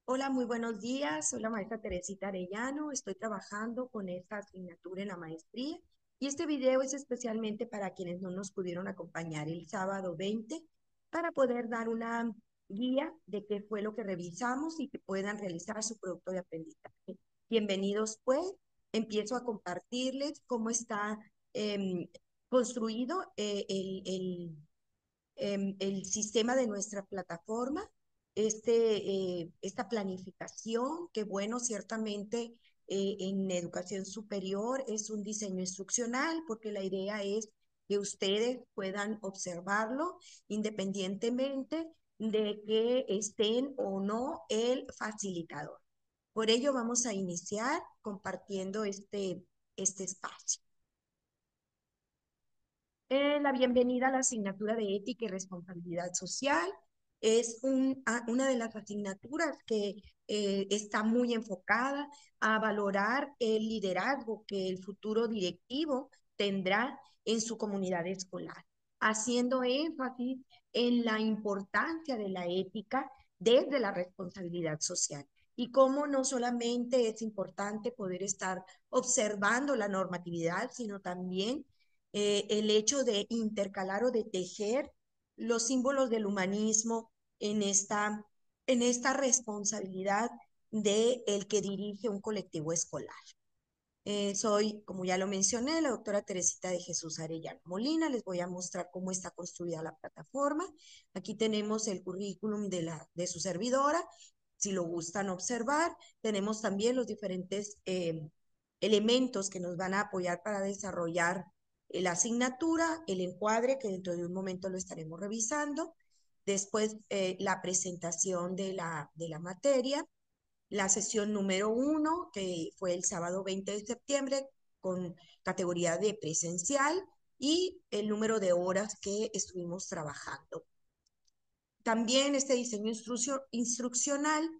Hola, muy buenos días. Soy la maestra Teresita Arellano. Estoy trabajando con esta asignatura en la maestría y este video es especialmente para quienes no nos pudieron acompañar el sábado 20 para poder dar una guía de qué fue lo que revisamos y que puedan realizar su producto de aprendizaje. Bienvenidos, pues. Empiezo a compartirles cómo está construido el sistema de nuestra plataforma, esta planificación, que bueno, ciertamente en educación superior es un diseño instruccional, porque la idea es que ustedes puedan observarlo independientemente de que estén o no el facilitador. Por ello vamos a iniciar compartiendo este espacio. La bienvenida a la asignatura de Ética y Responsabilidad Social. Es una de las asignaturas que está muy enfocada a valorar el liderazgo que el futuro directivo tendrá en su comunidad escolar, haciendo énfasis en la importancia de la ética desde la responsabilidad social y cómo no solamente es importante poder estar observando la normatividad, sino también el hecho de intercalar o de tejer los símbolos del humanismo en esta responsabilidad de el que dirige un colectivo escolar. Soy, como ya lo mencioné, la doctora Teresita de Jesús Arellano Molina. Les voy a mostrar cómo está construida la plataforma. Aquí tenemos el currículum de su servidora. Si lo gustan observar, tenemos también los diferentes elementos que nos van a apoyar para desarrollar la asignatura, el encuadre, que dentro de un momento lo estaremos revisando. Después, la presentación de la materia, la sesión número 1, que fue el sábado 20 de septiembre, con categoría de presencial, y el número de horas que estuvimos trabajando. También este diseño instruccional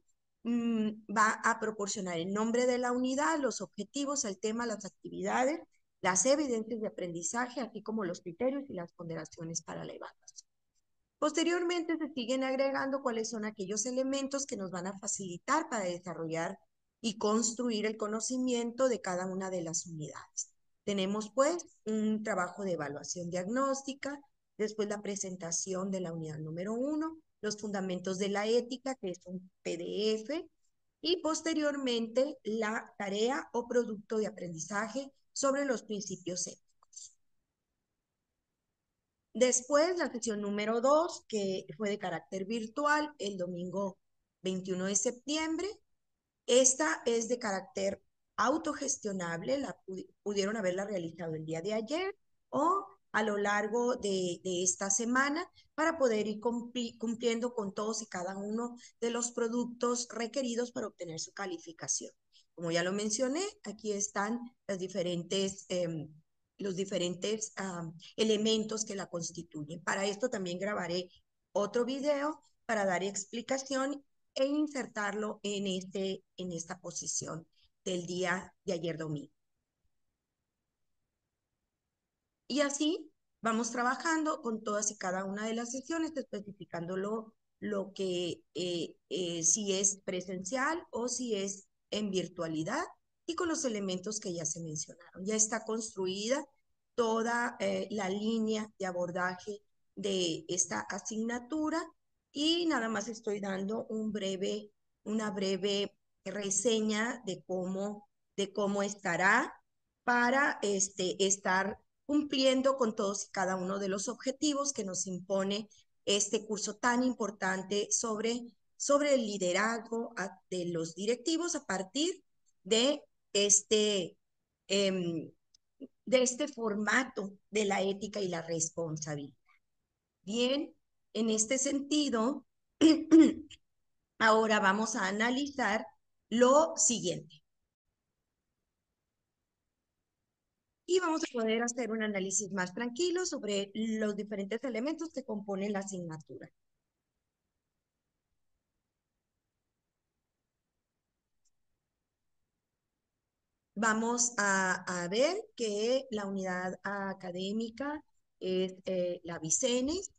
va a proporcionar el nombre de la unidad, los objetivos, el tema, las actividades, las evidencias de aprendizaje, así como los criterios y las ponderaciones para la evaluación. Posteriormente se siguen agregando cuáles son aquellos elementos que nos van a facilitar para desarrollar y construir el conocimiento de cada una de las unidades. Tenemos pues un trabajo de evaluación diagnóstica, después la presentación de la unidad número 1, los fundamentos de la ética, que es un PDF, y posteriormente la tarea o producto de aprendizaje sobre los principios éticos. Después, la sesión número 2, que fue de carácter virtual, el domingo 21 de septiembre. Esta es de carácter autogestionable, pudieron haberla realizado el día de ayer o a lo largo de esta semana para poder ir cumpliendo con todos y cada uno de los productos requeridos para obtener su calificación. Como ya lo mencioné, aquí están los diferentes elementos que la constituyen. Para esto también grabaré otro video para dar explicación e insertarlo en esta posición del día de ayer domingo. Y así vamos trabajando con todas y cada una de las sesiones, especificando lo que si es presencial o si es en virtualidad y con los elementos que ya se mencionaron. Ya está construida toda la línea de abordaje de esta asignatura y nada más estoy dando una breve reseña de cómo estará para estar cumpliendo con todos y cada uno de los objetivos que nos impone este curso tan importante sobre el liderazgo de los directivos a partir de este, em, de este formato de la ética y la responsabilidad. Bien, en este sentido, ahora vamos a analizar lo siguiente. Y vamos a poder hacer un análisis más tranquilo sobre los diferentes elementos que componen la asignatura. Vamos a ver que la unidad académica es la Vicenes.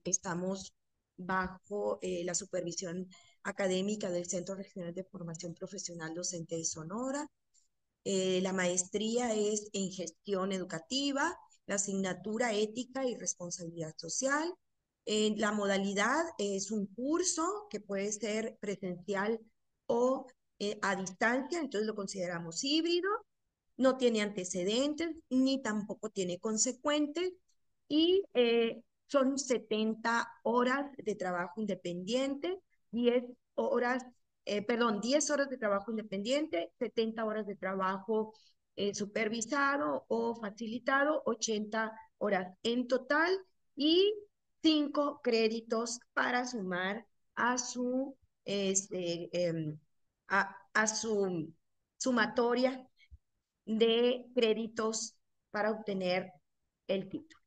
Estamos bajo la supervisión académica del Centro Regional de Formación Profesional Docente de Sonora. La maestría es en gestión educativa, la asignatura ética y responsabilidad social. La modalidad es un curso que puede ser presencial o a distancia, entonces lo consideramos híbrido, no tiene antecedentes ni tampoco tiene consecuentes y son 70 horas de trabajo independiente, 10 horas, 10 horas de trabajo independiente, 70 horas de trabajo supervisado o facilitado, 80 horas en total y 5 créditos para sumar a su, a su sumatoria de créditos para obtener el título.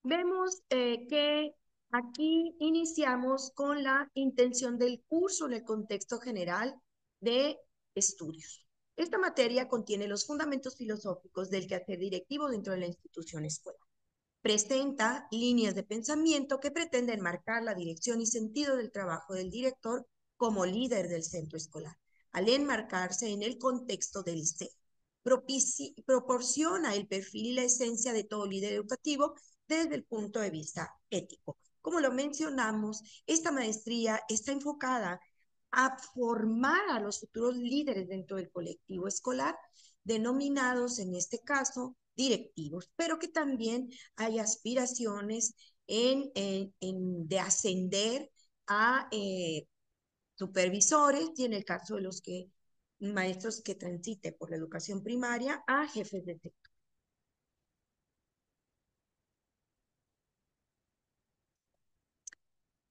Vemos que aquí iniciamos con la intención del curso en el contexto general de estudios. Esta materia contiene los fundamentos filosóficos del quehacer directivo dentro de la institución escolar. Presenta líneas de pensamiento que pretenden marcar la dirección y sentido del trabajo del director como líder del centro escolar, al enmarcarse en el contexto del ser. Proporciona el perfil y la esencia de todo líder educativo desde el punto de vista ético. Como lo mencionamos, esta maestría está enfocada a formar a los futuros líderes dentro del colectivo escolar, denominados en este caso directivos, pero que también hay aspiraciones de ascender a supervisores y en el caso de los que maestros que transite por la educación primaria a jefes de sector.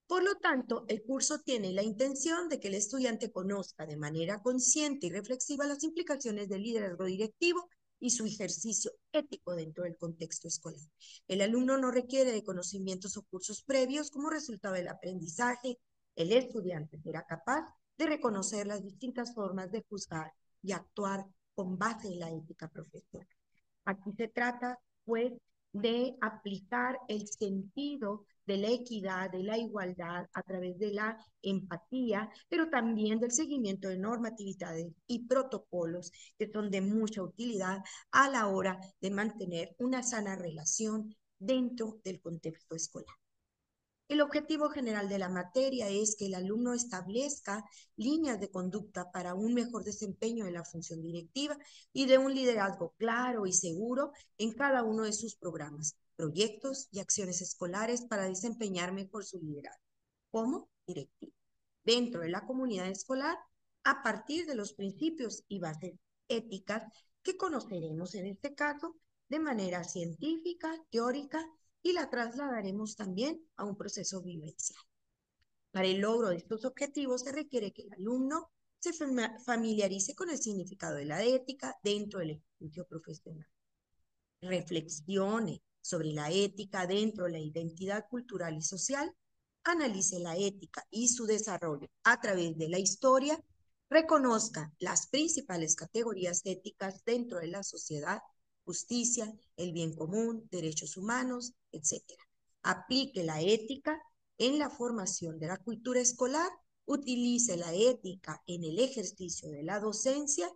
Por lo tanto, el curso tiene la intención de que el estudiante conozca de manera consciente y reflexiva las implicaciones del liderazgo directivo y su ejercicio ético dentro del contexto escolar. El alumno no requiere de conocimientos o cursos previos como resultado del aprendizaje. El estudiante será capaz de reconocer las distintas formas de juzgar y actuar con base en la ética profesional. Aquí se trata, pues, de aplicar el sentido de la equidad, de la igualdad a través de la empatía, pero también del seguimiento de normatividades y protocolos que son de mucha utilidad a la hora de mantener una sana relación dentro del contexto escolar. El objetivo general de la materia es que el alumno establezca líneas de conducta para un mejor desempeño de la función directiva y de un liderazgo claro y seguro en cada uno de sus programas, proyectos y acciones escolares para desempeñar mejor su liderazgo como directivo dentro de la comunidad escolar a partir de los principios y bases éticas que conoceremos en este caso de manera científica, teórica y la trasladaremos también a un proceso vivencial. Para el logro de estos objetivos se requiere que el alumno se familiarice con el significado de la ética dentro del ejercicio profesional, reflexione sobre la ética dentro de la identidad cultural y social, analice la ética y su desarrollo a través de la historia, reconozca las principales categorías éticas dentro de la sociedad, justicia, el bien común, derechos humanos, etc. Aplique la ética en la formación de la cultura escolar, utilice la ética en el ejercicio de la docencia,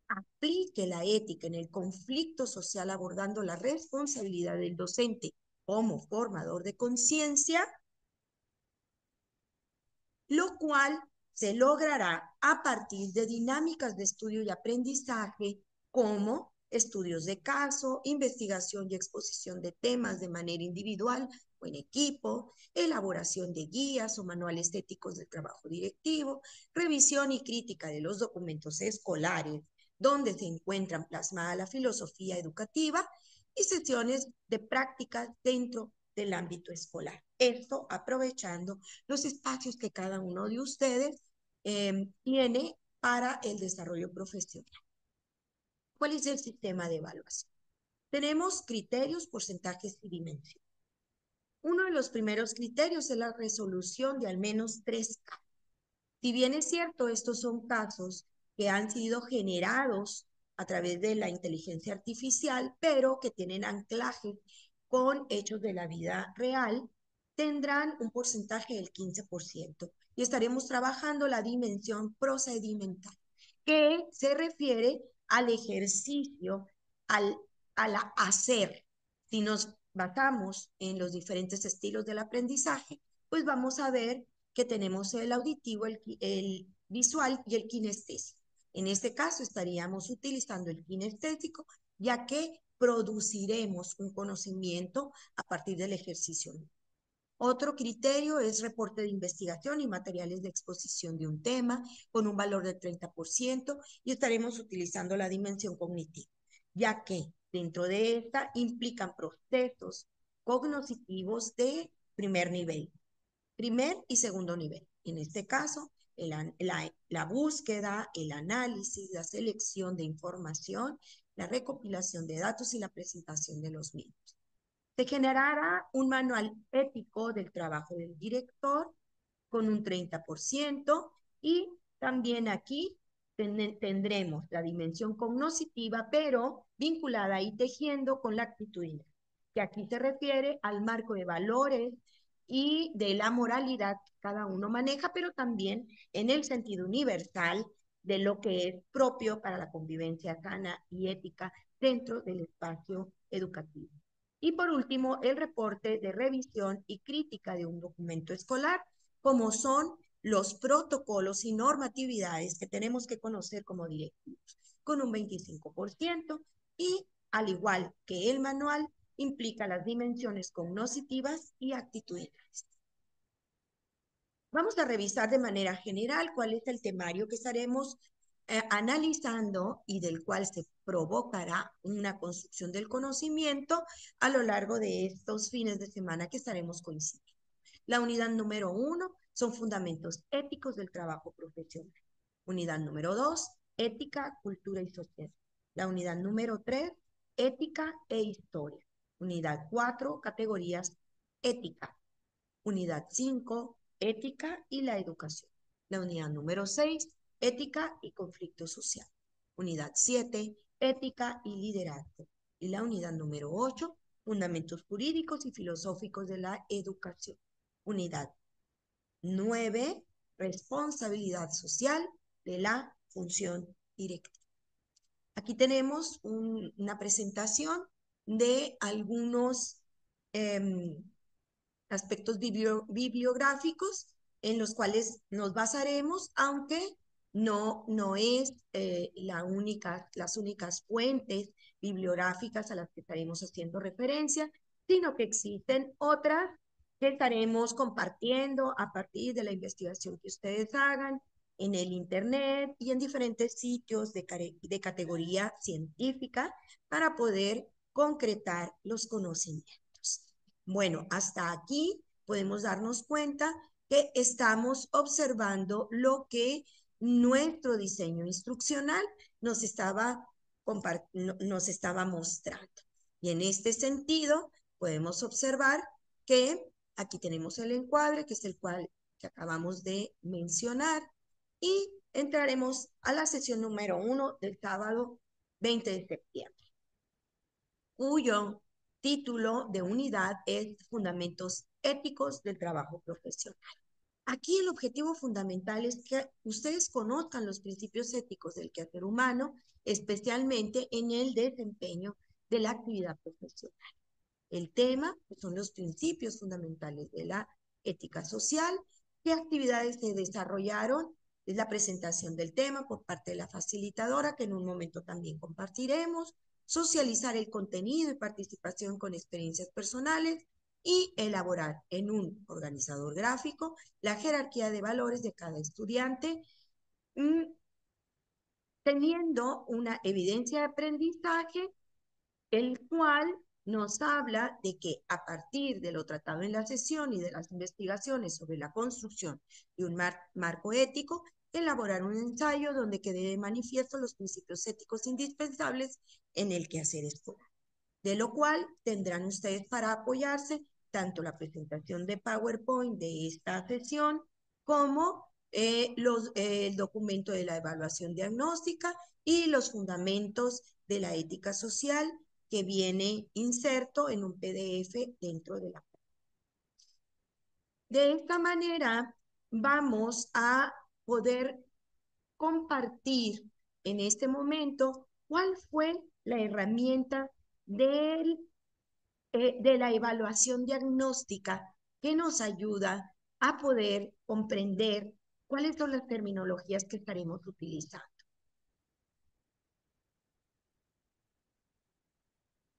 aplique la ética en el conflicto social abordando la responsabilidad del docente como formador de conciencia, lo cual se logrará a partir de dinámicas de estudio y aprendizaje como estudios de caso, investigación y exposición de temas de manera individual o en equipo, elaboración de guías o manuales éticos de trabajo directivo, revisión y crítica de los documentos escolares donde se encuentran plasmada la filosofía educativa y sesiones de prácticas dentro del ámbito escolar. Esto aprovechando los espacios que cada uno de ustedes tiene para el desarrollo profesional. ¿Cuál es el sistema de evaluación? Tenemos criterios, porcentajes y dimensiones. Uno de los primeros criterios es la resolución de al menos 3 casos. Si bien es cierto, estos son casos que han sido generados a través de la inteligencia artificial, pero que tienen anclaje con hechos de la vida real, tendrán un porcentaje del 15% y estaremos trabajando la dimensión procedimental, que se refiere al ejercicio, al, al hacer. Si nos basamos en los diferentes estilos del aprendizaje, pues vamos a ver que tenemos el auditivo, el visual y el kinestésico. En este caso estaríamos utilizando el kinestésico, ya que produciremos un conocimiento a partir del ejercicio. Otro criterio es reporte de investigación y materiales de exposición de un tema con un valor del 30% y estaremos utilizando la dimensión cognitiva, ya que dentro de esta implican procesos cognitivos de primer nivel, primer y segundo nivel. En este caso, la búsqueda, el análisis, la selección de información, la recopilación de datos y la presentación de los mismos. Se generará un manual ético del trabajo del director con un 30% y también aquí tendremos la dimensión cognoscitiva, pero vinculada y tejiendo con la actitudinal, que aquí se refiere al marco de valores y de la moralidad que cada uno maneja, pero también en el sentido universal de lo que es propio para la convivencia sana y ética dentro del espacio educativo. Y por último, el reporte de revisión y crítica de un documento escolar, como son los protocolos y normatividades que tenemos que conocer como directivos, con un 25%, y al igual que el manual, implica las dimensiones cognitivas y actitudinales. Vamos a revisar de manera general cuál es el temario que estaremos analizando y del cual se provocará una construcción del conocimiento a lo largo de estos fines de semana que estaremos coincidiendo. La unidad número 1 son fundamentos éticos del trabajo profesional. Unidad número 2, ética, cultura y sociedad. La unidad número 3, ética e historia. Unidad 4, categorías ética. Unidad 5, ética y la educación. La unidad número 6, ética y conflicto social. Unidad 7, ética y liderazgo. Y la unidad número 8, fundamentos jurídicos y filosóficos de la educación. Unidad 9, responsabilidad social de la función directiva. Aquí tenemos una presentación de algunos aspectos bibliográficos en los cuales nos basaremos, aunque no es las únicas fuentes bibliográficas a las que estaremos haciendo referencia, sino que existen otras que estaremos compartiendo a partir de la investigación que ustedes hagan en el Internet y en diferentes sitios de categoría científica para poder concretar los conocimientos. Bueno, hasta aquí podemos darnos cuenta que estamos observando lo que nuestro diseño instruccional nos estaba mostrando. Y en este sentido, podemos observar que aquí tenemos el encuadre, que es el cual que acabamos de mencionar, y entraremos a la sesión número 1 del sábado 20 de septiembre, cuyo título de unidad es Fundamentos Éticos del Trabajo Profesional. Aquí el objetivo fundamental es que ustedes conozcan los principios éticos del quehacer humano, especialmente en el desempeño de la actividad profesional. El tema pues, son los principios fundamentales de la ética social, qué actividades se desarrollaron, es la presentación del tema por parte de la facilitadora, que en un momento también compartiremos, socializar el contenido y participación con experiencias personales y elaborar en un organizador gráfico la jerarquía de valores de cada estudiante, teniendo una evidencia de aprendizaje, el cual nos habla de que a partir de lo tratado en la sesión y de las investigaciones sobre la construcción de un marco ético, elaborar un ensayo donde quede de manifiesto los principios éticos indispensables en el quehacer escolar. De lo cual tendrán ustedes para apoyarse tanto la presentación de PowerPoint de esta sesión como el documento de la evaluación diagnóstica y los fundamentos de la ética social que viene inserto en un PDF dentro de la. De esta manera vamos a poder compartir en este momento cuál fue la herramienta del, de la evaluación diagnóstica que nos ayuda a poder comprender cuáles son las terminologías que estaremos utilizando.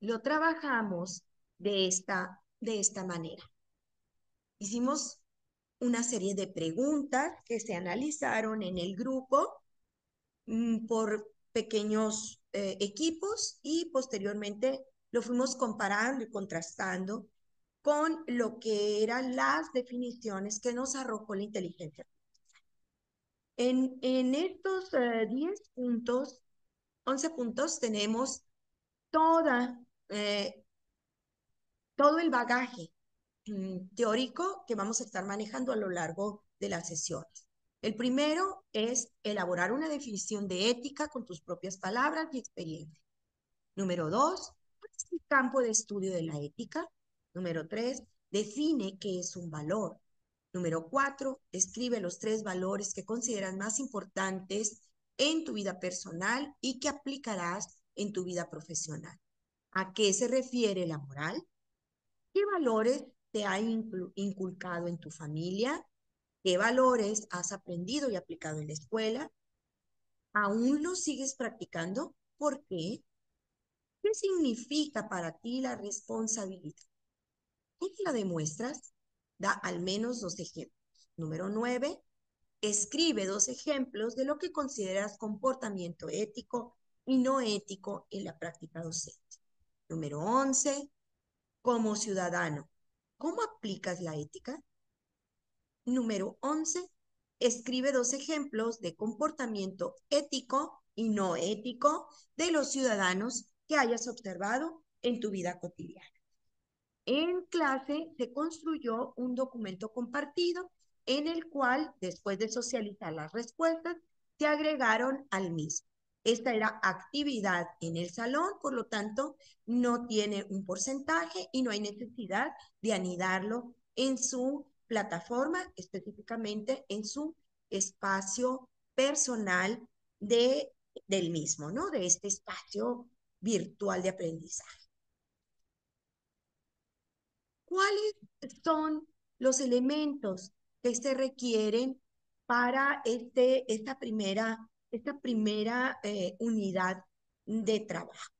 Lo trabajamos de esta manera. Hicimos una serie de preguntas que se analizaron en el grupo por pequeños equipos y posteriormente lo fuimos comparando y contrastando con lo que eran las definiciones que nos arrojó la inteligencia. En estos 10 puntos, 11 puntos, tenemos toda, eh, todo el bagaje teórico que vamos a estar manejando a lo largo de las sesiones. El primero es elaborar una definición de ética con tus propias palabras y experiencia. Número 2, ¿cuál es el campo de estudio de la ética? Número 3, define qué es un valor. Número 4, escribe los 3 valores que consideras más importantes en tu vida personal y que aplicarás en tu vida profesional. ¿A qué se refiere la moral? ¿Qué valores te ha inculcado en tu familia? ¿Qué valores has aprendido y aplicado en la escuela? ¿Aún los sigues practicando? ¿Por qué? ¿Qué significa para ti la responsabilidad? ¿Cómo la demuestras? Da al menos 2 ejemplos. Número 9, escribe 2 ejemplos de lo que consideras comportamiento ético y no ético en la práctica docente. Número 11, como ciudadano, ¿cómo aplicas la ética? Número 11, escribe 2 ejemplos de comportamiento ético y no ético de los ciudadanos que hayas observado en tu vida cotidiana. En clase se construyó un documento compartido en el cual, después de socializar las respuestas, se agregaron al mismo. Esta era actividad en el salón, por lo tanto, no tiene un porcentaje y no hay necesidad de anidarlo en su plataforma, específicamente en su espacio personal del mismo, ¿no? De este espacio virtual de aprendizaje. ¿Cuáles son los elementos que se requieren para esta primera unidad de trabajo?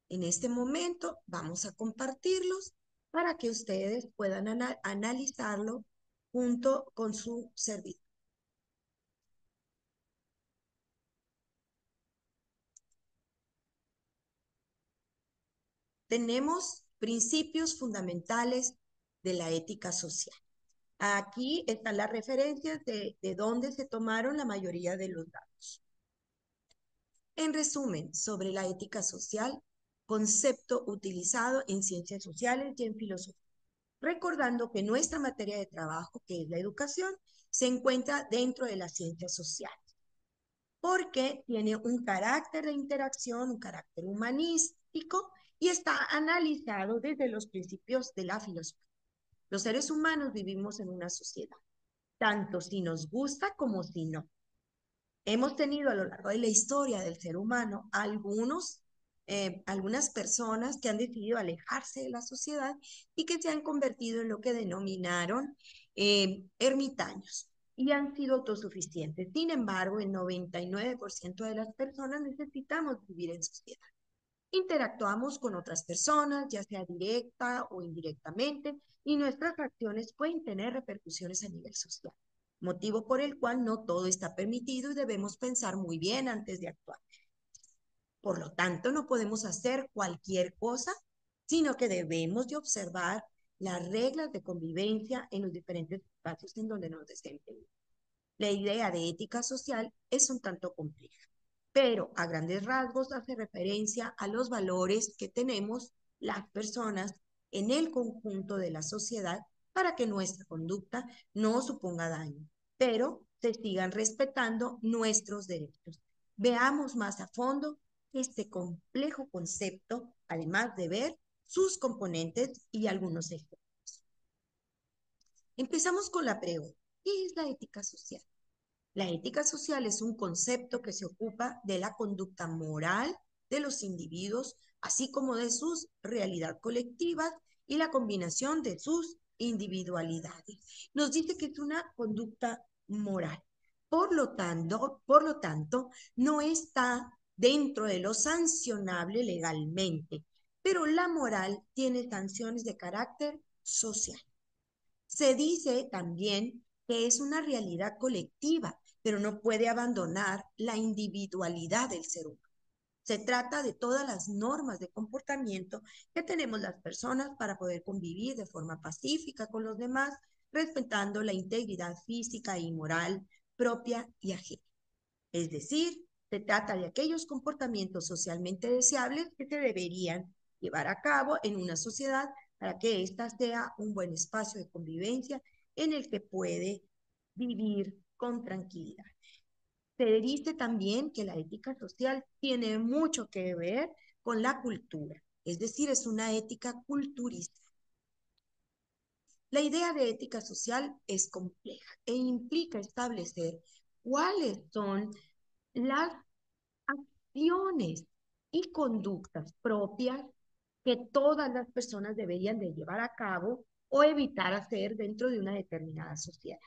En este momento vamos a compartirlos para que ustedes puedan analizarlo junto con su servidor. Tenemos principios fundamentales de la ética social. Aquí están las referencias de dónde se tomaron la mayoría de los datos. En resumen, sobre la ética social, concepto utilizado en ciencias sociales y en filosofía. Recordando que nuestra materia de trabajo, que es la educación, se encuentra dentro de las ciencias sociales, porque tiene un carácter de interacción, un carácter humanístico y está analizado desde los principios de la filosofía. Los seres humanos vivimos en una sociedad, tanto si nos gusta como si no. Hemos tenido a lo largo de la historia del ser humano algunas personas que han decidido alejarse de la sociedad y que se han convertido en lo que denominaron ermitaños y han sido autosuficientes. Sin embargo, el 99% de las personas necesitamos vivir en sociedad. Interactuamos con otras personas, ya sea directa o indirectamente, y nuestras acciones pueden tener repercusiones a nivel social, motivo por el cual no todo está permitido y debemos pensar muy bien antes de actuar. Por lo tanto, no podemos hacer cualquier cosa, sino que debemos de observar las reglas de convivencia en los diferentes espacios en donde nos desempeñamos. La idea de ética social es un tanto compleja, pero a grandes rasgos hace referencia a los valores que tenemos las personas en el conjunto de la sociedad para que nuestra conducta no suponga daño, pero se sigan respetando nuestros derechos. Veamos más a fondo este complejo concepto, además de ver sus componentes y algunos ejemplos. Empezamos con la pregunta, ¿qué es la ética social? La ética social es un concepto que se ocupa de la conducta moral de los individuos, así como de sus realidades colectivas y la combinación de sus individualidades. Nos dice que es una conducta moral. Por lo tanto, no está dentro de lo sancionable legalmente, pero la moral tiene sanciones de carácter social. Se dice también que es una realidad colectiva, pero no puede abandonar la individualidad del ser humano. Se trata de todas las normas de comportamiento que tenemos las personas para poder convivir de forma pacífica con los demás, respetando la integridad física y moral propia y ajena. Es decir, se trata de aquellos comportamientos socialmente deseables que se deberían llevar a cabo en una sociedad para que ésta sea un buen espacio de convivencia en el que puede vivir con tranquilidad. Se dice también que la ética social tiene mucho que ver con la cultura, es decir, es una ética culturista. La idea de ética social es compleja e implica establecer cuáles son las acciones y conductas propias que todas las personas deberían de llevar a cabo o evitar hacer dentro de una determinada sociedad.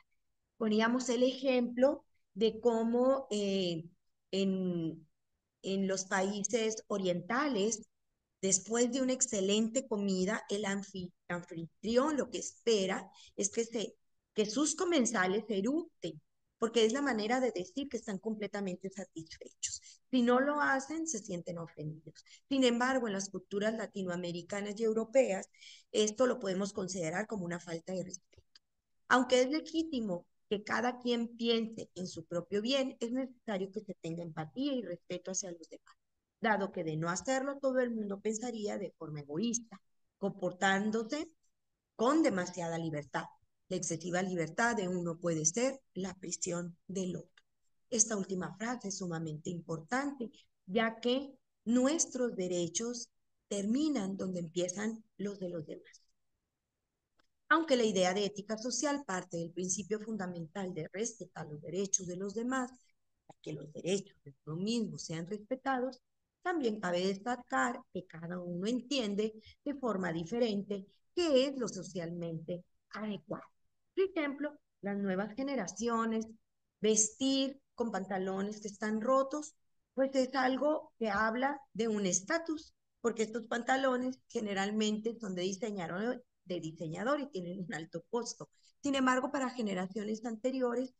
Poníamos el ejemplo de cómo en, en los países orientales, después de una excelente comida, el anfitrión lo que espera es que sus comensales eructen, porque es la manera de decir que están completamente satisfechos. Si no lo hacen, se sienten ofendidos. Sin embargo, en las culturas latinoamericanas y europeas, esto lo podemos considerar como una falta de respeto. Aunque es legítimo que cada quien piense en su propio bien, es necesario que se tenga empatía y respeto hacia los demás, dado que de no hacerlo todo el mundo pensaría de forma egoísta, comportándose con demasiada libertad. La excesiva libertad de uno puede ser la prisión del otro. Esta última frase es sumamente importante, ya que nuestros derechos terminan donde empiezan los de los demás. Aunque la idea de ética social parte del principio fundamental de respetar los derechos de los demás, para que los derechos de uno mismo sean respetados, también cabe destacar que cada uno entiende de forma diferente qué es lo socialmente adecuado. Por ejemplo, las nuevas generaciones, vestir con pantalones que están rotos, pues es algo que habla de un estatus, porque estos pantalones generalmente son de diseñador y tienen un alto costo. Sin embargo, para generaciones anteriores,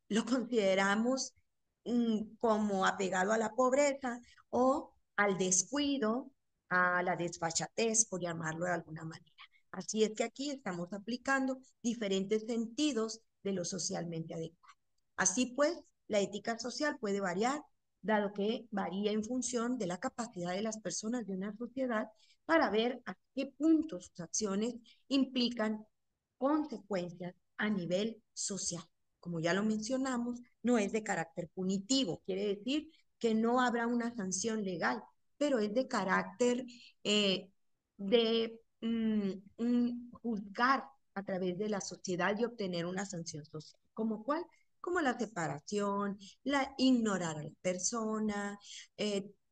lo consideramos como apegado a la pobreza o al descuido, a la desfachatez, por llamarlo de alguna manera. Así es que aquí estamos aplicando diferentes sentidos de lo socialmente adecuado. Así pues, la ética social puede variar, dado que varía en función de la capacidad de las personas de una sociedad para ver a qué punto sus acciones implican consecuencias a nivel social. Como ya lo mencionamos, no es de carácter punitivo, quiere decir que no habrá una sanción legal, pero es de carácter de juzgar a través de la sociedad y obtener una sanción social. ¿Como cuál? Como la separación, la ignorar a la persona,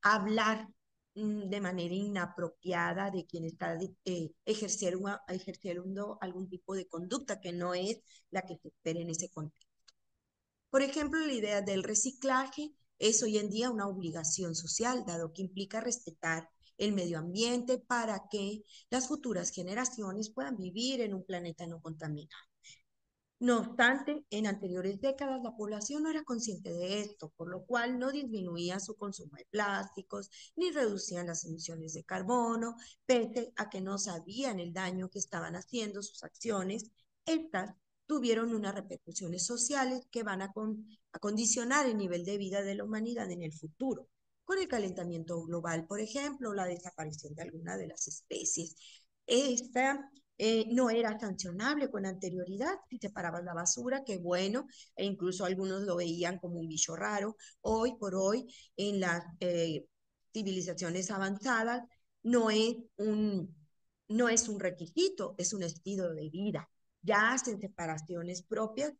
hablar de manera inapropiada de quien está ejerciendo algún tipo de conducta que no es la que se espera en ese contexto. Por ejemplo, la idea del reciclaje es hoy en día una obligación social, dado que implica respetar el medio ambiente para que las futuras generaciones puedan vivir en un planeta no contaminado. No obstante, en anteriores décadas la población no era consciente de esto, por lo cual no disminuía su consumo de plásticos ni reducían las emisiones de carbono, pese a que no sabían el daño que estaban haciendo sus acciones. Estas tuvieron unas repercusiones sociales que van a condicionar el nivel de vida de la humanidad en el futuro, con el calentamiento global, por ejemplo, la desaparición de alguna de las especies. Esta no era sancionable con anterioridad. Si separabas la basura, qué bueno, e incluso algunos lo veían como un bicho raro. Hoy por hoy, en las civilizaciones avanzadas, no es un, no es un requisito, es un estilo de vida. ya hacen separaciones propias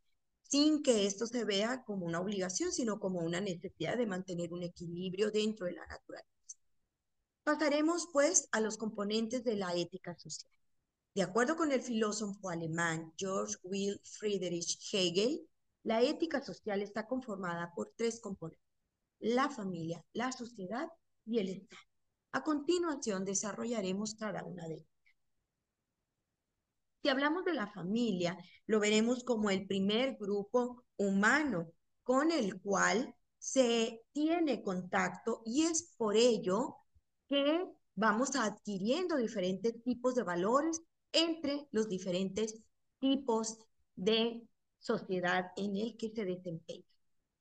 sin que esto se vea como una obligación, sino como una necesidad de mantener un equilibrio dentro de la naturaleza. Pasaremos pues a los componentes de la ética social. De acuerdo con el filósofo alemán Georg Will Friedrich Hegel, la ética social está conformada por tres componentes: la familia, la sociedad y el Estado. A continuación desarrollaremos cada una de ellas. Si hablamos de la familia, lo veremos como el primer grupo humano con el cual se tiene contacto, y es por ello que vamos adquiriendo diferentes tipos de valores entre los diferentes tipos de sociedad en el que se desempeña.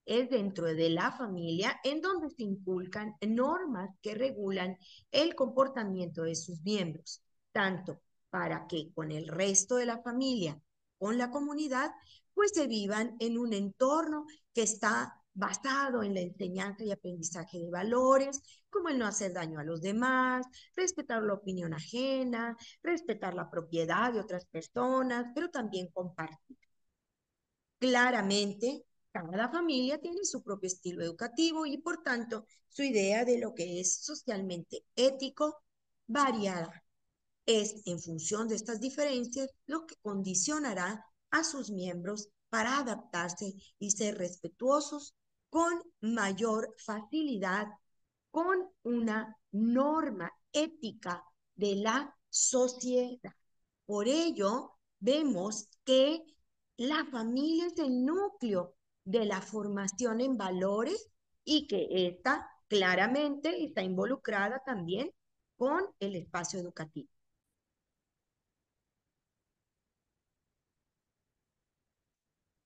Es dentro de la familia en donde se inculcan normas que regulan el comportamiento de sus miembros, tanto para que con el resto de la familia, con la comunidad, pues se vivan en un entorno que está basado en la enseñanza y aprendizaje de valores, como el no hacer daño a los demás, respetar la opinión ajena, respetar la propiedad de otras personas, pero también compartir. Claramente, cada familia tiene su propio estilo educativo y, por tanto, su idea de lo que es socialmente ético variará. Es en función de estas diferencias lo que condicionará a sus miembros para adaptarse y ser respetuosos con mayor facilidad con una norma ética de la sociedad. Por ello, vemos que la familia es el núcleo de la formación en valores y que esta claramente está involucrada también con el espacio educativo.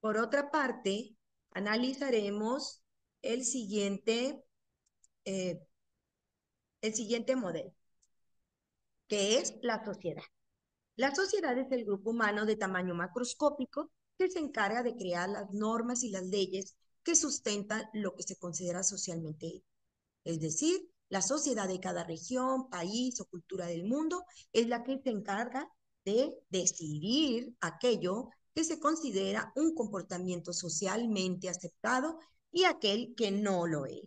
Por otra parte, analizaremos el siguiente, eh, el siguiente modelo, que es la sociedad. La sociedad es el grupo humano de tamaño macroscópico que se encarga de crear las normas y las leyes que sustentan lo que se considera socialmente ético. Es decir, la sociedad de cada región, país o cultura del mundo es la que se encarga de decidir aquello que se considera un comportamiento socialmente aceptado y aquel que no lo es.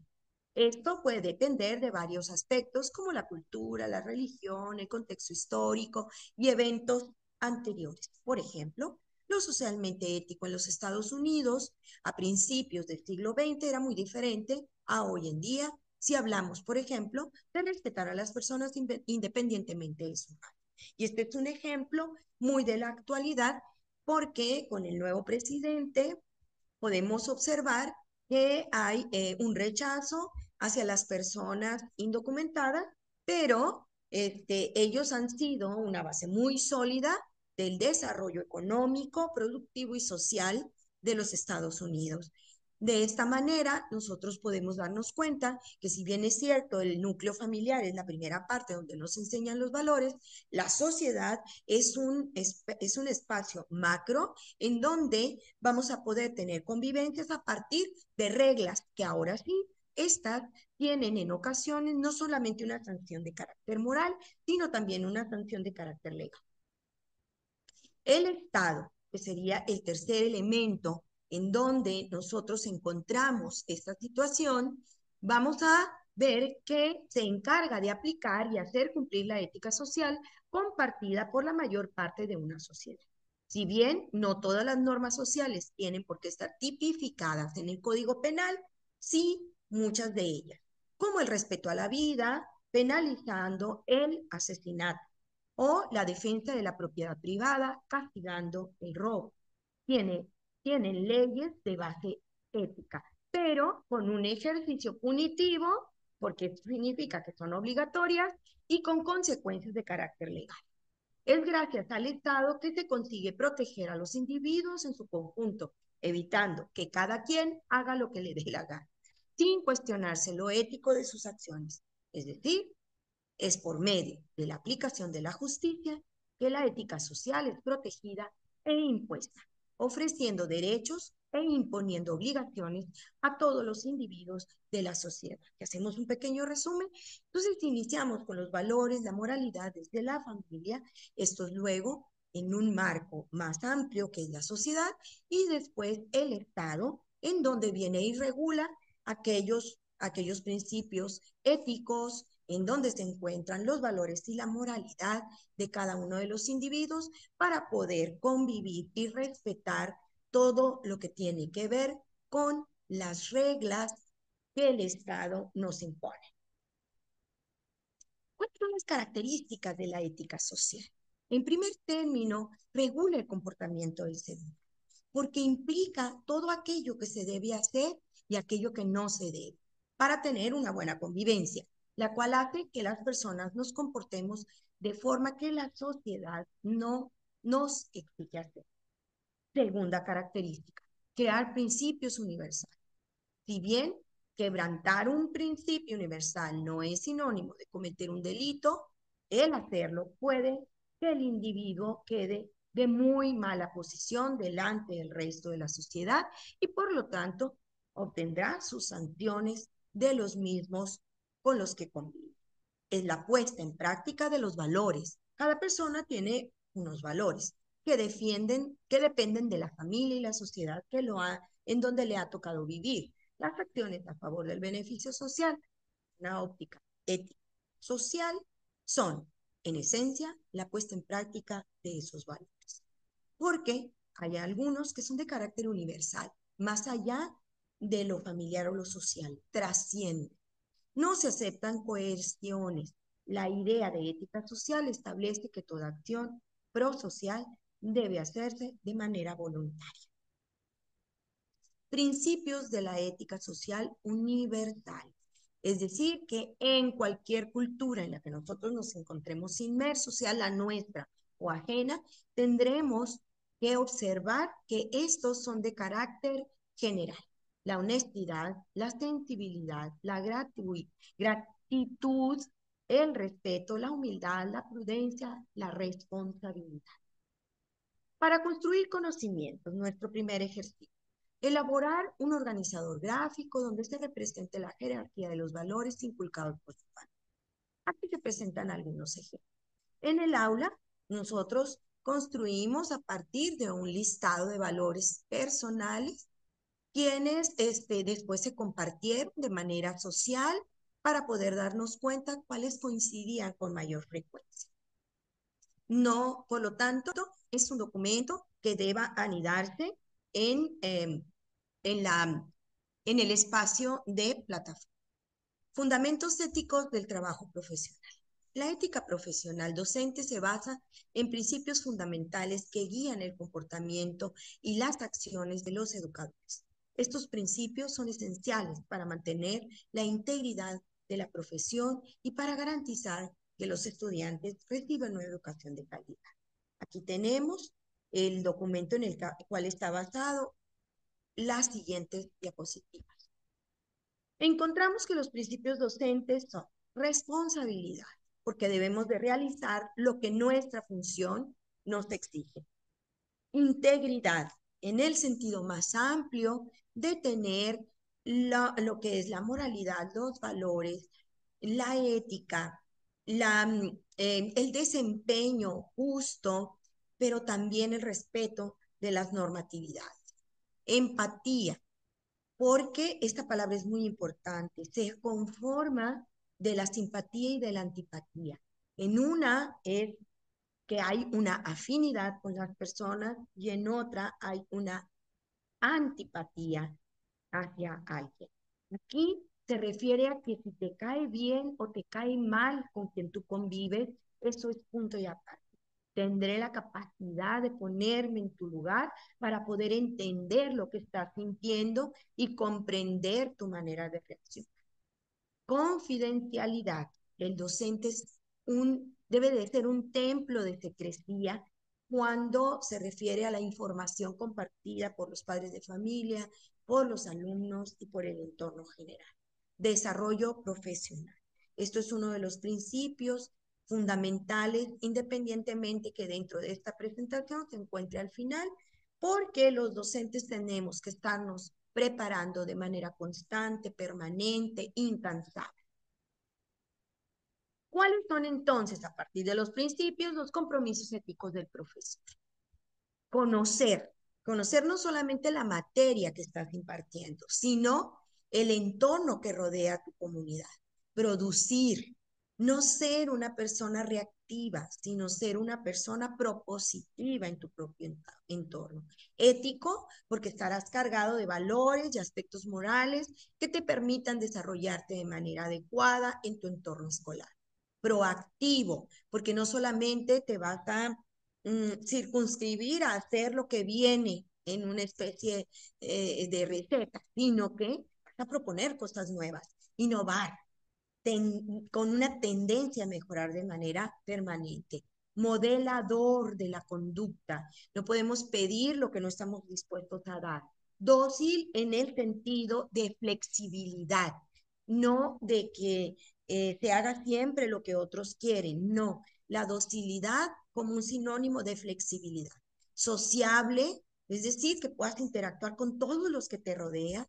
Esto puede depender de varios aspectos como la cultura, la religión, el contexto histórico y eventos anteriores. Por ejemplo, lo socialmente ético en los Estados Unidos a principios del siglo XX era muy diferente a hoy en día si hablamos, por ejemplo, de respetar a las personas independientemente de su edad. Y este es un ejemplo muy de la actualidad porque con el nuevo presidente podemos observar que hay un rechazo hacia las personas indocumentadas, pero ellos han sido una base muy sólida del desarrollo económico, productivo y social de los Estados Unidos. De esta manera, nosotros podemos darnos cuenta que si bien es cierto, el núcleo familiar es la primera parte donde nos enseñan los valores, la sociedad es un espacio macro en donde vamos a poder tener convivencias a partir de reglas que ahora sí, estas tienen en ocasiones no solamente una sanción de carácter moral, sino también una sanción de carácter legal. El Estado, que sería el tercer elemento en donde nosotros encontramos esta situación, vamos a ver que se encarga de aplicar y hacer cumplir la ética social compartida por la mayor parte de una sociedad. Si bien no todas las normas sociales tienen por qué estar tipificadas en el Código Penal, sí muchas de ellas, como el respeto a la vida, penalizando el asesinato, o la defensa de la propiedad privada, castigando el robo. Tiene, tienen leyes de base ética, pero con un ejercicio punitivo, porque esto significa que son obligatorias y con consecuencias de carácter legal. Es gracias al Estado que se consigue proteger a los individuos en su conjunto, evitando que cada quien haga lo que le dé la gana, sin cuestionarse lo ético de sus acciones. Es decir, es por medio de la aplicación de la justicia que la ética social es protegida e impuesta, ofreciendo derechos e imponiendo obligaciones a todos los individuos de la sociedad. Y hacemos un pequeño resumen. Entonces iniciamos con los valores, la moralidad desde la familia. Estos luego en un marco más amplio que es la sociedad y después el Estado, en donde viene y regula aquellos principios éticos, en donde se encuentran los valores y la moralidad de cada uno de los individuos para poder convivir y respetar todo lo que tiene que ver con las reglas que el Estado nos impone. ¿Cuáles son las características de la ética social? En primer término, regula el comportamiento del ser humano, porque implica todo aquello que se debe hacer y aquello que no se debe, para tener una buena convivencia, la cual hace que las personas nos comportemos de forma que la sociedad no nos exige hacer. Segunda característica, crear principios universales. Si bien quebrantar un principio universal no es sinónimo de cometer un delito, el hacerlo puede que el individuo quede de muy mala posición delante del resto de la sociedad y por lo tanto obtendrá sus sanciones de los mismos con los que convive. Es la puesta en práctica de los valores. Cada persona tiene unos valores que dependen de la familia y la sociedad en donde le ha tocado vivir. Las acciones a favor del beneficio social, una óptica ética social, son, en esencia, la puesta en práctica de esos valores. Porque hay algunos que son de carácter universal, más allá de lo familiar o lo social, trascienden. No se aceptan coerciones. La idea de ética social establece que toda acción prosocial debe hacerse de manera voluntaria. Principios de la ética social universal. Es decir, que en cualquier cultura en la que nosotros nos encontremos inmersos, sea la nuestra o ajena, tendremos que observar que estos son de carácter general. La honestidad, la sensibilidad, la gratitud, el respeto, la humildad, la prudencia, la responsabilidad. Para construir conocimientos, nuestro primer ejercicio. Elaborar un organizador gráfico donde se represente la jerarquía de los valores inculcados por su padre. Aquí se presentan algunos ejemplos. En el aula, nosotros construimos a partir de un listado de valores personales, quienes después se compartieron de manera social para poder darnos cuenta cuáles coincidían con mayor frecuencia. No, por lo tanto, es un documento que deba anidarse en, eh, en, la, en el espacio de plataforma. Fundamentos éticos del trabajo profesional. La ética profesional docente se basa en principios fundamentales que guían el comportamiento y las acciones de los educadores. Estos principios son esenciales para mantener la integridad de la profesión y para garantizar que los estudiantes reciban una educación de calidad. Aquí tenemos el documento en el cual está basado las siguientes diapositivas. Encontramos que los principios docentes son responsabilidad, porque debemos de realizar lo que nuestra función nos exige. Integridad, en el sentido más amplio de tener lo que es la moralidad, los valores, la ética, el desempeño justo, pero también el respeto de las normatividades. Empatía, porque esta palabra es muy importante, se conforma de la simpatía y de la antipatía. En una es que hay una afinidad con las personas y en otra hay una antipatía hacia alguien. Aquí se refiere a que si te cae bien o te cae mal con quien tú convives, eso es punto y aparte. Tendré la capacidad de ponerme en tu lugar para poder entender lo que estás sintiendo y comprender tu manera de reaccionar. Confidencialidad. El docente debe de ser un templo de secrecía cuando se refiere a la información compartida por los padres de familia, por los alumnos y por el entorno general. Desarrollo profesional. Esto es uno de los principios fundamentales, independientemente que dentro de esta presentación se encuentre al final, porque los docentes tenemos que estarnos preparando de manera constante, permanente, incansable. ¿Cuáles son entonces, a partir de los principios, los compromisos éticos del profesor? Conocer, conocer no solamente la materia que estás impartiendo, sino el entorno que rodea a tu comunidad. Producir, no ser una persona reactiva, sino ser una persona propositiva en tu propio entorno. Ético, porque estarás cargado de valores y aspectos morales que te permitan desarrollarte de manera adecuada en tu entorno escolar. Proactivo, porque no solamente te vas a circunscribir a hacer lo que viene en una especie de receta, sino que vas a proponer cosas nuevas, innovar, con una tendencia a mejorar de manera permanente. Modelador de la conducta. No podemos pedir lo que no estamos dispuestos a dar. Dócil en el sentido de flexibilidad, no de que se haga siempre lo que otros quieren, no. La docilidad como un sinónimo de flexibilidad. Sociable, es decir, que puedas interactuar con todos los que te rodean.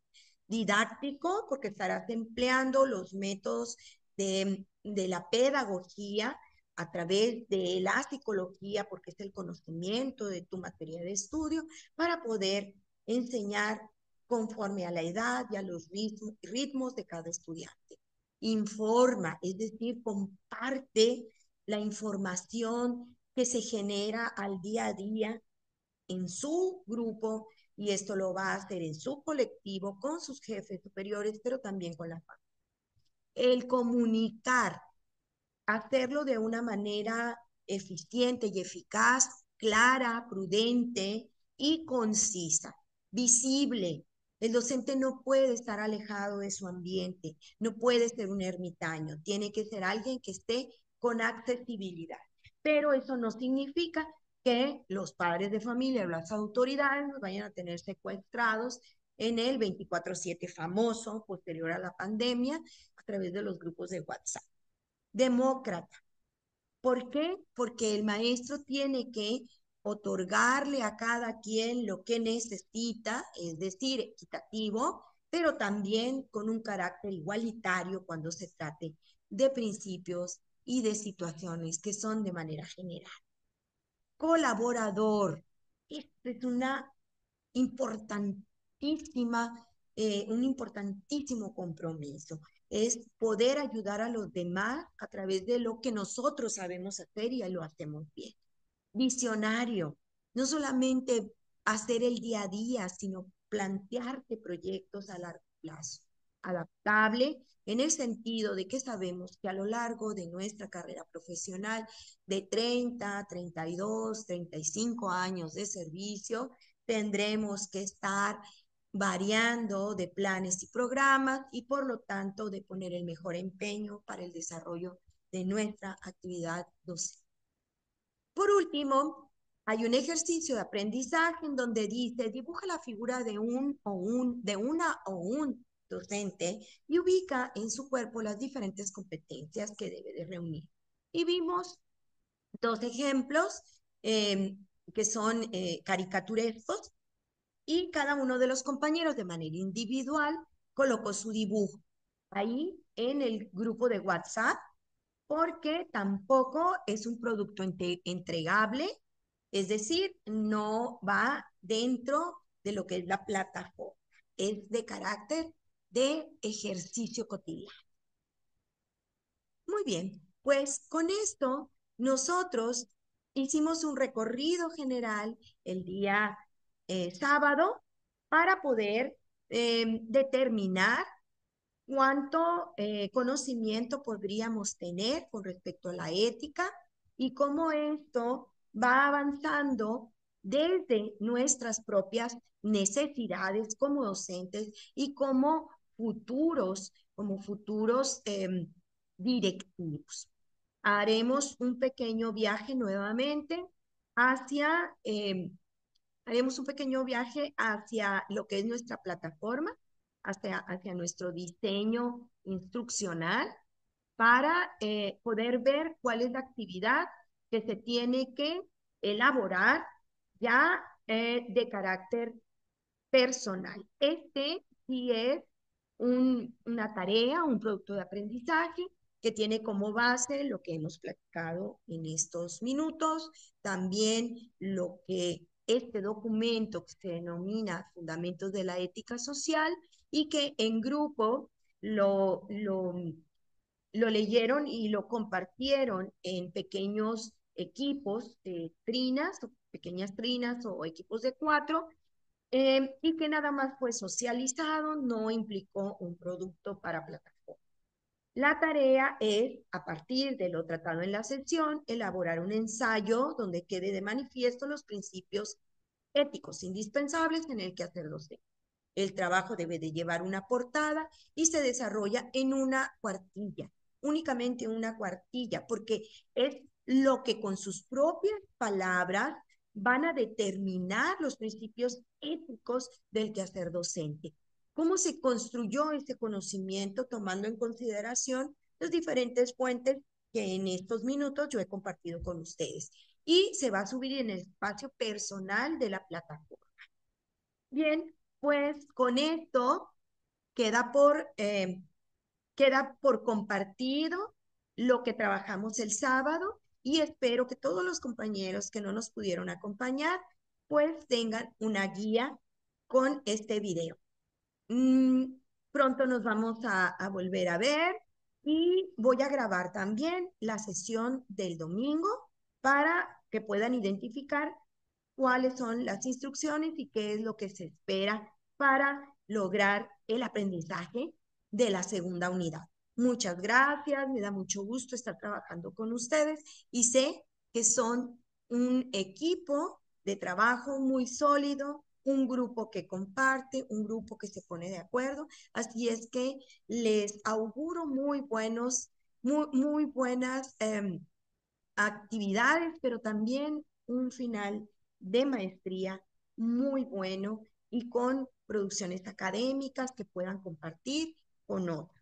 Didáctico, porque estarás empleando los métodos de la pedagogía a través de la psicología, porque es el conocimiento de tu materia de estudio, para poder enseñar conforme a la edad y a los ritmos de cada estudiante. Informa, es decir, comparte la información que se genera al día a día en su grupo, y esto lo va a hacer en su colectivo, con sus jefes superiores, pero también con la familia. El comunicar, hacerlo de una manera eficiente y eficaz, clara, prudente y concisa, visible. El docente no puede estar alejado de su ambiente, no puede ser un ermitaño, tiene que ser alguien que esté con accesibilidad. Pero eso no significa que los padres de familia o las autoridades nos vayan a tener secuestrados en el 24/7 famoso posterior a la pandemia a través de los grupos de WhatsApp. Demócrata. ¿Por qué? Porque el maestro tiene que otorgarle a cada quien lo que necesita, es decir, equitativo, pero también con un carácter igualitario cuando se trate de principios y de situaciones que son de manera general. Colaborador. Esta es una importantísima, un importantísimo compromiso. Es poder ayudar a los demás a través de lo que nosotros sabemos hacer y lo hacemos bien. Visionario, no solamente hacer el día a día, sino plantearte proyectos a largo plazo. Adaptable en el sentido de que sabemos que a lo largo de nuestra carrera profesional de 30, 32, 35 años de servicio, tendremos que estar variando de planes y programas y por lo tanto de poner el mejor empeño para el desarrollo de nuestra actividad docente. Por último, hay un ejercicio de aprendizaje en donde dice, dibuja la figura de una o un docente y ubica en su cuerpo las diferentes competencias que debe de reunir. Y vimos dos ejemplos que son caricaturescos, y cada uno de los compañeros de manera individual colocó su dibujo ahí en el grupo de WhatsApp, porque tampoco es un producto entregable, es decir, no va dentro de lo que es la plataforma, es de carácter de ejercicio cotidiano. Muy bien, pues con esto nosotros hicimos un recorrido general el día sábado para poder determinar cuánto conocimiento podríamos tener con respecto a la ética y cómo esto va avanzando desde nuestras propias necesidades como docentes y como futuros directivos. Haremos un pequeño viaje nuevamente hacia, haremos un pequeño viaje hacia lo que es nuestra plataforma, hacia nuestro diseño instruccional para poder ver cuál es la actividad que se tiene que elaborar ya de carácter personal. Este sí es una tarea, un producto de aprendizaje que tiene como base lo que hemos platicado en estos minutos, también lo que este documento que se denomina Fundamentos de la Ética Social y que en grupo lo leyeron y lo compartieron en pequeños equipos de trinas, pequeñas trinas o equipos de cuatro, y que nada más fue socializado, no implicó un producto para plataforma. La tarea es, a partir de lo tratado en la sesión, elaborar un ensayo donde quede de manifiesto los principios éticos indispensables en el quehacer docente. El trabajo debe de llevar una portada y se desarrolla en una cuartilla, únicamente una cuartilla, porque es lo que con sus propias palabras van a determinar los principios éticos del quehacer docente. ¿Cómo se construyó este conocimiento tomando en consideración las diferentes fuentes que en estos minutos yo he compartido con ustedes? Y se va a subir en el espacio personal de la plataforma. Bien, pues con esto queda por, eh, queda por compartido lo que trabajamos el sábado y espero que todos los compañeros que no nos pudieron acompañar pues tengan una guía con este video. Mm, Pronto nos vamos a volver a ver y voy a grabar también la sesión del domingo para que puedan identificar cuáles son las instrucciones y qué es lo que se espera para lograr el aprendizaje de la segunda unidad. Muchas gracias, me da mucho gusto estar trabajando con ustedes y sé que son un equipo de trabajo muy sólido, un grupo que comparte, un grupo que se pone de acuerdo. Así es que les auguro muy buenas actividades, pero también un final de maestría muy bueno y con producciones académicas que puedan compartir con otros.